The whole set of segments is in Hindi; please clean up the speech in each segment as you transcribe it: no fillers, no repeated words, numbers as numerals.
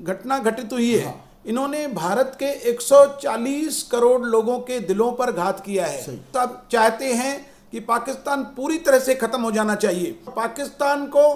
घटना घटित हुई है, इन्होंने भारत के 140 करोड़ लोगों के दिलों पर घात किया है। सब चाहते हैं कि पाकिस्तान पूरी तरह से खत्म हो जाना चाहिए, पाकिस्तान को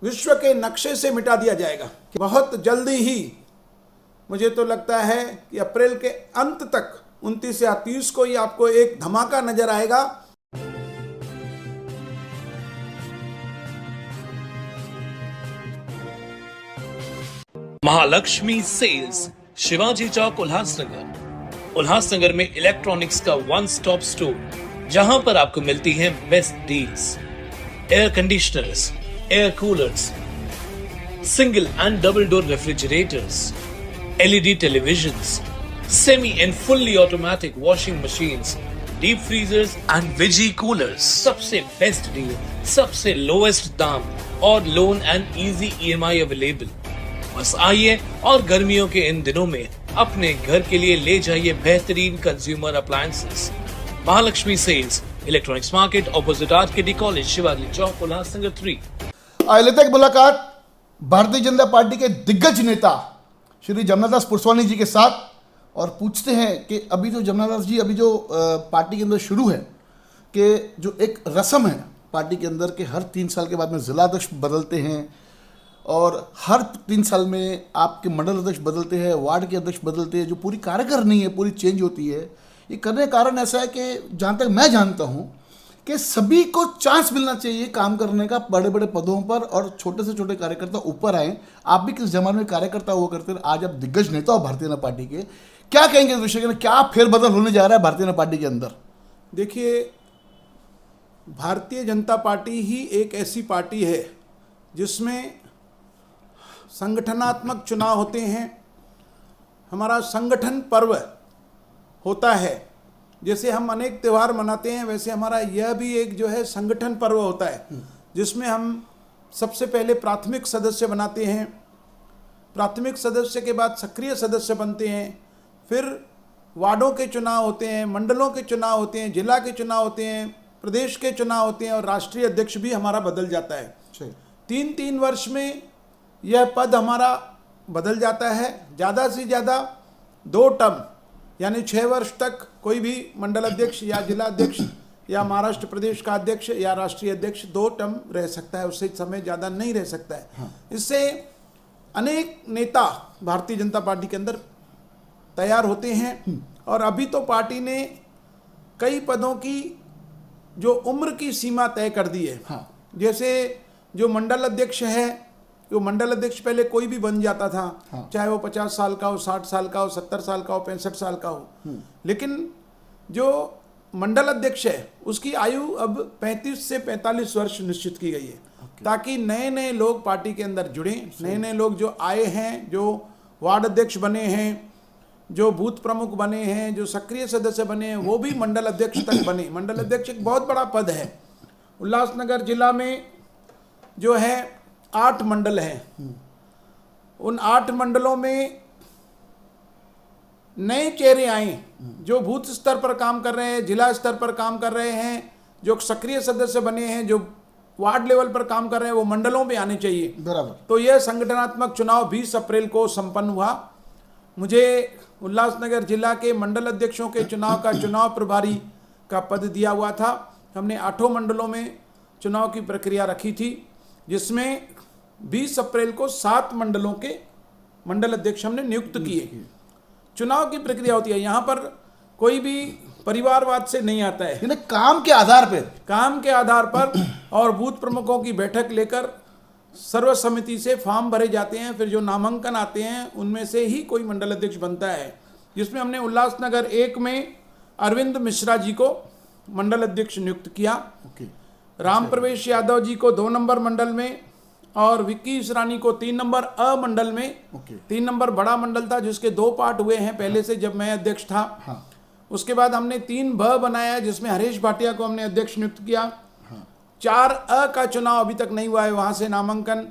विश्व के नक्शे से मिटा दिया जाएगा। बहुत जल्दी ही मुझे तो लगता है कि अप्रैल के अंत तक 29 या 30 को ही आपको एक धमाका नजर आएगा। महालक्ष्मी सेल्स, शिवाजी चौक, उल्लासनगर। उल्लासनगर में इलेक्ट्रॉनिक्स का वन स्टॉप स्टोर, जहां पर आपको मिलती हैं best deals. Air conditioners, air coolers, single and double door refrigerators, LED televisions, semi and fully automatic washing machines, deep freezers and veggie coolers। सबसे बेस्ट डील, सबसे लोएस्ट दाम और loan and easy EMI available. बस आइए और गर्मियों के इन दिनों में अपने घर के लिए ले जाइए बेहतरीन consumer appliances. Mahalakshmi sales, electronics market, opposite RKT college, Shivaji चौक, उल्लासनगर 3। लेते एक मुलाकात भारतीय जनता पार्टी के दिग्गज नेता श्री जमनादास पुरसवानी जी के साथ और पूछते हैं कि अभी जो जमनादास जी अभी जो पार्टी के अंदर शुरू है कि जो एक रस्म है पार्टी के अंदर के हर 3 साल के बाद में जिला अध्यक्ष बदलते हैं और हर 3 साल में आपके मंडल अध्यक्ष बदलते हैं, वार्ड के अध्यक्ष बदलते हैं, जो पूरी कार्यकारिणी है पूरी चेंज होती है। ये करने का कारण ऐसा है कि जहाँ तक मैं जानता हूँ कि सभी को चांस मिलना चाहिए काम करने का बड़े बड़े पदों पर, और छोटे से छोटे कार्यकर्ता ऊपर आए। आप भी किस जमाने में कार्यकर्ता हुआ करते हैं, आज आप दिग्गज नेता हो भारतीय जनता पार्टी के, क्या कहेंगे इस विषय में? क्या फेरबदल होने जा रहा है भारतीय जनता पार्टी के अंदर? देखिए, भारतीय जनता पार्टी ही एक ऐसी पार्टी है जिसमें संगठनात्मक चुनाव होते हैं, हमारा संगठन पर्व होता है। जैसे हम अनेक त्यौहार मनाते हैं वैसे हमारा यह भी एक जो है संगठन पर्व होता है, जिसमें हम सबसे पहले प्राथमिक सदस्य बनाते हैं, प्राथमिक सदस्य के बाद सक्रिय सदस्य बनते हैं, फिर वार्डों के चुनाव होते हैं, मंडलों के चुनाव होते हैं, जिला के चुनाव होते हैं, प्रदेश के चुनाव होते हैं और राष्ट्रीय अध्यक्ष भी हमारा बदल जाता है। 3-3 वर्ष में यह पद हमारा बदल जाता है। ज़्यादा से ज़्यादा 2 टर्म यानी 6 वर्ष तक कोई भी मंडल अध्यक्ष या जिला अध्यक्ष या महाराष्ट्र प्रदेश का अध्यक्ष या राष्ट्रीय अध्यक्ष 2 टर्म रह सकता है, उससे समय ज़्यादा नहीं रह सकता है। इससे अनेक नेता भारतीय जनता पार्टी के अंदर तैयार होते हैं और अभी तो पार्टी ने कई पदों की जो उम्र की सीमा तय कर दी है। जैसे जो मंडल अध्यक्ष है, जो मंडल अध्यक्ष पहले कोई भी बन जाता था, चाहे वो 50 साल का हो, 60 साल का हो, 70 साल का हो, 65 साल का हो, लेकिन जो मंडल अध्यक्ष है उसकी आयु अब 35 से 45 वर्ष निश्चित की गई है, ताकि नए नए लोग पार्टी के अंदर जुड़े, नए नए लोग जो आए हैं, जो वार्ड अध्यक्ष बने हैं, जो बूथ प्रमुख बने हैं, जो सक्रिय सदस्य बने हैं, वो भी मंडल अध्यक्ष तक बने। मंडल अध्यक्ष एक बहुत बड़ा पद है। उल्लासनगर जिला में जो है 8 मंडल हैं, उन 8 मंडलों में नए चेहरे आए जो बूथ स्तर पर काम कर रहे हैं, जिला स्तर पर काम कर रहे हैं, जो सक्रिय सदस्य बने हैं, जो वार्ड लेवल पर काम कर रहे हैं, वो मंडलों में आने चाहिए। बराबर। तो यह संगठनात्मक चुनाव 20 अप्रैल को संपन्न हुआ। मुझे उल्लासनगर जिला के मंडल अध्यक्षों के चुनाव का चुनाव प्रभारी का पद दिया हुआ था। हमने 8 मंडलों में चुनाव की प्रक्रिया रखी थी, जिसमें 20 अप्रैल को 7 मंडलों के मंडल अध्यक्ष हमने नियुक्त किए। चुनाव की प्रक्रिया होती है, यहाँ पर कोई भी परिवारवाद से नहीं आता है, काम के आधार पर और बूथ प्रमुखों की बैठक लेकर सर्वसम्मति से फॉर्म भरे जाते हैं। फिर जो नामांकन आते हैं उनमें से ही कोई मंडल अध्यक्ष बनता है, जिसमें हमने उल्लासनगर 1 में अरविंद मिश्रा जी को मंडल अध्यक्ष नियुक्त किया, राम प्रवेश यादव जी को 2 नंबर मंडल में और विक्की इसरानी को 3 नंबर अ मंडल में। 3 नंबर बड़ा मंडल था जिसके 2 पार्ट हुए हैं पहले से जब मैं अध्यक्ष था। उसके बाद हमने 3 ब बनाया जिसमें हरीश भाटिया को हमने अध्यक्ष नियुक्त किया। 4 अ का चुनाव अभी तक नहीं हुआ है, वहां से नामांकन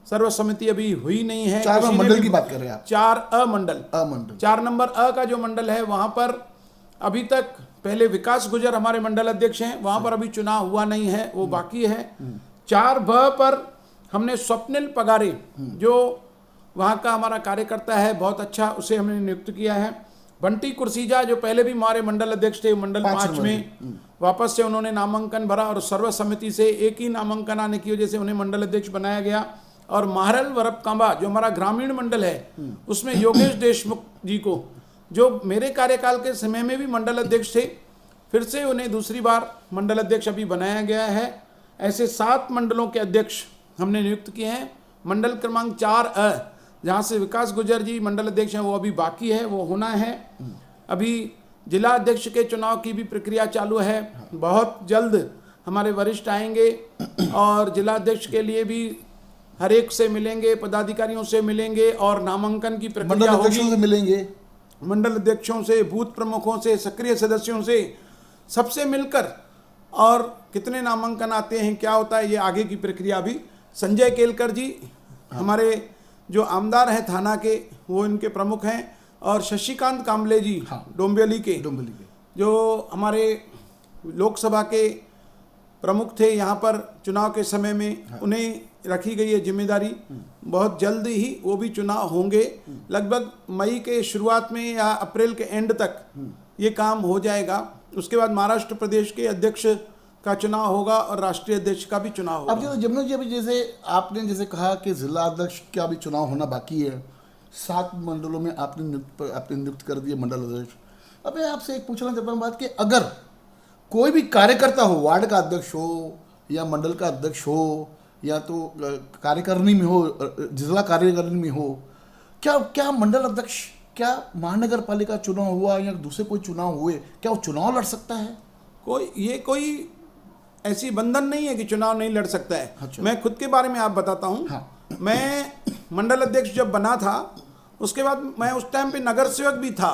सर्वसम्मति अभी हुई नहीं है। 4 मंडल की बात कर रहे हैं आप? 4 अ मंडल 4 नंबर अ का जो मंडल है वहां पर अभी तक पहले विकास गुजर हमारे मंडल अध्यक्ष हैं, वहां पर अभी चुनाव हुआ नहीं है, वो बाकी है। 4 ब पर हमने स्वप्निल पगारे जो वहाँ का हमारा कार्यकर्ता है, बहुत अच्छा, उसे हमने नियुक्त किया है। बंटी कुर्सीजा जो पहले भी हमारे मंडल अध्यक्ष थे, मंडल 5 में वापस से उन्होंने नामांकन भरा और सर्वसम्मति से एक ही नामांकन आने की वजह से उन्हें मंडल अध्यक्ष बनाया गया। और महारल वरप कांबा जो हमारा ग्रामीण मंडल है, उसमें योगेश देशमुख जी को, जो मेरे कार्यकाल के समय में भी मंडल अध्यक्ष थे, फिर से उन्हें दूसरी बार मंडल अध्यक्ष अभी बनाया गया है। ऐसे 7 मंडलों के अध्यक्ष हमने नियुक्त किए हैं। मंडल क्रमांक 4 जहाँ से विकास गुजर जी मंडल अध्यक्ष हैं, वो अभी बाकी है, वो होना है। अभी जिला अध्यक्ष के चुनाव की भी प्रक्रिया चालू है, बहुत जल्द हमारे वरिष्ठ आएंगे और जिला अध्यक्ष के लिए भी हर एक से मिलेंगे, पदाधिकारियों से मिलेंगे और नामांकन की प्रक्रिया होगी। से मिलेंगे, मंडल अध्यक्षों से, बूथ प्रमुखों से, सक्रिय सदस्यों से, सबसे मिलकर, और कितने नामांकन आते हैं, क्या होता है, ये आगे की प्रक्रिया। भी संजय केलकर जी हमारे जो आमदार हैं थाना के, वो इनके प्रमुख हैं, और शशिकांत कांबले जी डोंबिवली के जो हमारे लोकसभा के प्रमुख थे यहाँ पर चुनाव के समय में, उन्हें रखी गई है जिम्मेदारी। बहुत जल्द ही वो भी चुनाव होंगे, लगभग मई के शुरुआत में या अप्रैल के एंड तक ये काम हो जाएगा। उसके बाद महाराष्ट्र प्रदेश के अध्यक्ष का चुनाव होगा और राष्ट्रीय अध्यक्ष का भी चुनाव होगा। अब जो जमुना जी, अभी जैसे आपने कहा कि जिला अध्यक्ष का भी चुनाव होना बाकी है, 7 मंडलों में आपने नियुक्त कर दिए मंडल अध्यक्ष। अब मैं आपसे एक पूछना चाहता हूँ बात कि अगर कोई भी कार्यकर्ता हो, वार्ड का अध्यक्ष हो या मंडल का अध्यक्ष हो या तो कार्यकारिणी में हो, जिला कार्यकारिणी में हो, क्या मंडल अध्यक्ष, क्या महानगर पालिका चुनाव हुआ या दूसरे कोई चुनाव हुए, क्या वो चुनाव लड़ सकता है? कोई ऐसी बंधन नहीं है कि चुनाव नहीं लड़ सकता है। अच्छा। मैं खुद के बारे में आप बताता हूँ। हाँ। मैं मंडल अध्यक्ष जब बना था, उसके बाद मैं उस टाइम पे नगर सेवक भी था।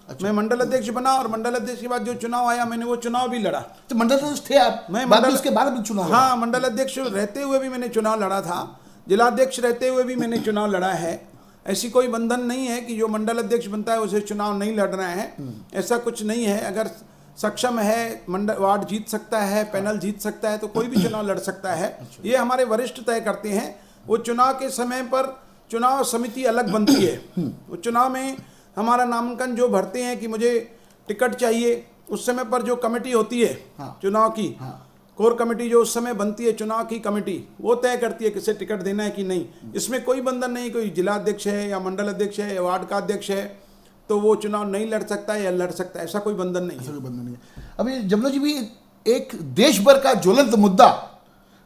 अच्छा। मैं मंडल अध्यक्ष बना और मंडल अध्यक्ष के बाद जो चुनाव आया, मैंने वो चुनाव भी लड़ा। तो मंडल अध्यक्ष थे आप? मैं बाद में उसके बाद भी चुनाव? हाँ, मंडल अध्यक्ष रहते हुए भी मैंने चुनाव लड़ा था, जिलाध्यक्ष रहते हुए भी मैंने चुनाव लड़ा है। ऐसी कोई बंधन नहीं है कि जो मंडल अध्यक्ष बनता है उसे चुनाव नहीं लड़ रहा है, ऐसा कुछ नहीं है। अगर सक्षम है, मंडल वार्ड जीत सकता है, पैनल जीत सकता है, तो कोई भी चुनाव लड़ सकता है। ये हमारे वरिष्ठ तय करते हैं। वो चुनाव के समय पर चुनाव समिति अलग बनती है। वो चुनाव में हमारा नामांकन जो भरते हैं कि मुझे टिकट चाहिए, उस समय पर जो कमेटी होती है चुनाव की, कोर कमेटी जो उस समय बनती है, चुनाव की कमेटी, वो तय करती है किसे टिकट देना है कि नहीं। इसमें कोई बंधन नहीं, कोई जिला अध्यक्ष है या मंडल अध्यक्ष है या वार्ड का अध्यक्ष है तो वो चुनाव नहीं लड़ सकता है या लड़ सकता है, ऐसा कोई बंधन नहीं है। बंधन नहीं है। अभी जमुना जी भी एक देश भर का ज्वलंत मुद्दा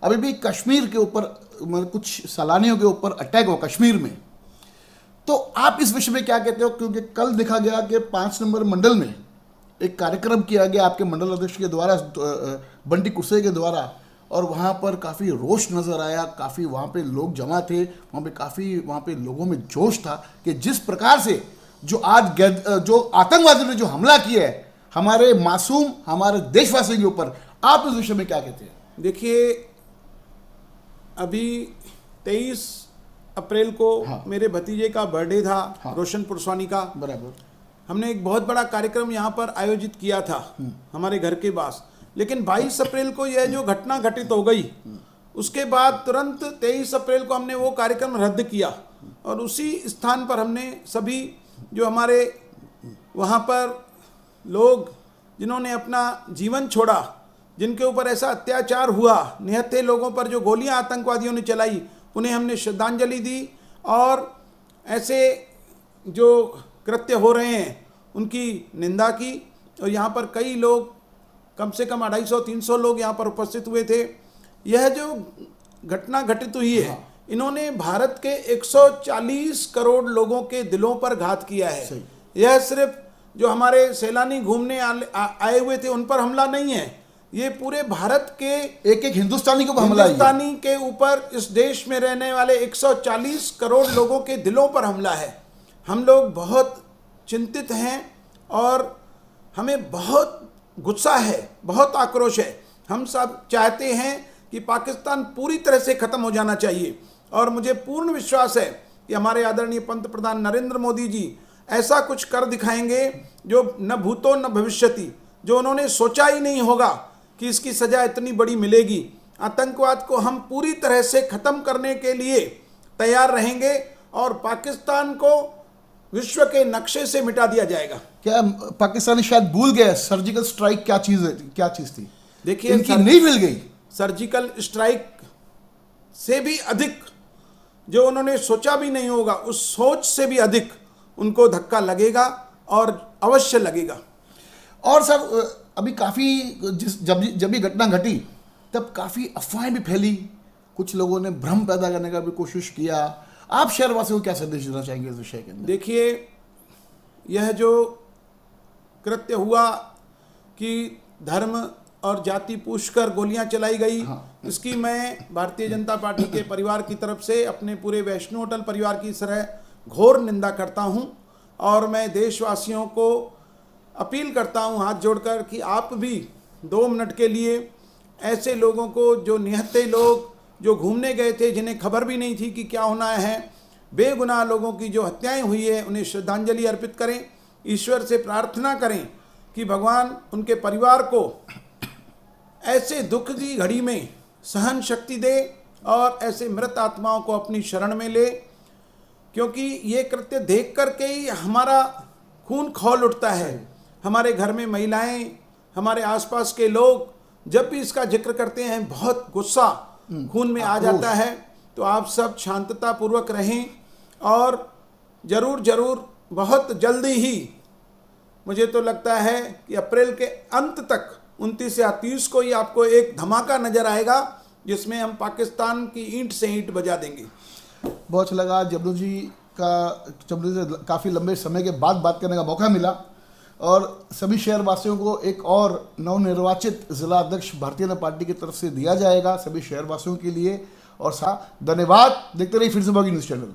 अभी भी कश्मीर के ऊपर, कुछ सैलानियों के ऊपर अटैक हो कश्मीर में, तो आप इस विषय में क्या कहते हो? क्योंकि कल देखा गया कि 5 नंबर मंडल में एक कार्यक्रम किया गया आपके मंडल अध्यक्ष के द्वारा, बंटी कुर्से के द्वारा, और वहाँ पर काफ़ी रोष नज़र आया, काफ़ी वहाँ पे लोग जमा थे, वहाँ पे लोगों में जोश था कि जिस प्रकार से जो आतंकवादियों ने जो हमला किया है हमारे मासूम, हमारे देशवासियों के ऊपर, आप इस विषय में क्या कहते हैं? देखिए, अभी 23 अप्रैल को मेरे भतीजे का बर्थडे था, रोशन पुरस्वानी का। बराबर। हमने एक बहुत बड़ा कार्यक्रम यहाँ पर आयोजित किया था हमारे घर के पास, लेकिन 22 अप्रैल को यह जो घटना घटित हो गई, उसके बाद तुरंत 23 अप्रैल को हमने वो कार्यक्रम रद्द किया और उसी स्थान पर हमने सभी जो हमारे वहाँ पर लोग जिन्होंने अपना जीवन छोड़ा, जिनके ऊपर ऐसा अत्याचार हुआ, निहत्थे लोगों पर जो गोलियां आतंकवादियों ने चलाई, उन्हें हमने श्रद्धांजलि दी और ऐसे जो कृत्य हो रहे हैं उनकी निंदा की। और यहाँ पर कई लोग, कम से कम 250-300 लोग यहाँ पर उपस्थित हुए थे। यह जो घटना घटित हुई है, इन्होंने भारत के 140 करोड़ लोगों के दिलों पर घात किया है। यह सिर्फ जो हमारे सैलानी घूमने आए हुए थे उन पर हमला नहीं है, ये पूरे भारत के एक हिंदुस्तानी के ऊपर हमला है। हिंदुस्तानी के ऊपर, इस देश में रहने वाले 140 करोड़ लोगों के दिलों पर हमला है। हम लोग बहुत चिंतित हैं और हमें बहुत गुस्सा है, बहुत आक्रोश है। हम सब चाहते हैं कि पाकिस्तान पूरी तरह से ख़त्म हो जाना चाहिए और मुझे पूर्ण विश्वास है कि हमारे आदरणीय पंतप्रधान नरेंद्र मोदी जी ऐसा कुछ कर दिखाएंगे जो न भूतो न भविष्यति, जो उन्होंने सोचा ही नहीं होगा कि इसकी सज़ा इतनी बड़ी मिलेगी। आतंकवाद को हम पूरी तरह से ख़त्म करने के लिए तैयार रहेंगे और पाकिस्तान को विश्व के नक्शे से मिटा दिया जाएगा। क्या पाकिस्तानी शायद भूल गए सर्जिकल स्ट्राइक क्या चीज थी? देखिए, इनकी नहीं मिल गई। सर्जिकल स्ट्राइक से भी अधिक जो उन्होंने सोचा भी नहीं होगा, उस सोच से भी अधिक उनको धक्का लगेगा और अवश्य लगेगा। और सर अभी काफ़ी जब ये घटना घटी तब काफ़ी अफवाहें भी फैली, कुछ लोगों ने भ्रम पैदा करने का भी कोशिश किया। आप शहरवासियों को क्या संदेश देना चाहेंगे इस विषय के अंदर? देखिए, यह जो कृत्य हुआ कि धर्म और जाति पूछकर गोलियां चलाई गई, इसकी मैं भारतीय जनता पार्टी के परिवार की तरफ से, अपने पूरे वैष्णो होटल परिवार की तरह घोर निंदा करता हूं। और मैं देशवासियों को अपील करता हूं हाथ जोड़कर कि आप भी 2 मिनट के लिए ऐसे लोगों को, जो निहत्थे लोग जो घूमने गए थे, जिन्हें खबर भी नहीं थी कि क्या होना है, बेगुनाह लोगों की जो हत्याएं हुई है, उन्हें श्रद्धांजलि अर्पित करें। ईश्वर से प्रार्थना करें कि भगवान उनके परिवार को ऐसे दुख की घड़ी में सहन शक्ति दे और ऐसे मृत आत्माओं को अपनी शरण में ले, क्योंकि ये कृत्य देख करके ही हमारा खून खौल उठता है। हमारे घर में महिलाएं, हमारे आसपास के लोग जब भी इसका जिक्र करते हैं, बहुत गुस्सा खून में आ जाता है। तो आप सब शांतता पूर्वक रहें और ज़रूर बहुत जल्दी ही, मुझे तो लगता है कि अप्रैल के अंत तक 29 या 30 को ही आपको एक धमाका नज़र आएगा, जिसमें हम पाकिस्तान की ईंट से ईंट बजा देंगे। बहुत अच्छा लगा जबलू जी से काफ़ी लंबे समय के बाद बात करने का मौका मिला, और सभी शहरवासियों को एक और नवनिर्वाचित जिला अध्यक्ष भारतीय जनता पार्टी की तरफ से दिया जाएगा सभी शहरवासियों के लिए। और धन्यवाद। देखते रहिए फिर से न्यूज़ चैनल।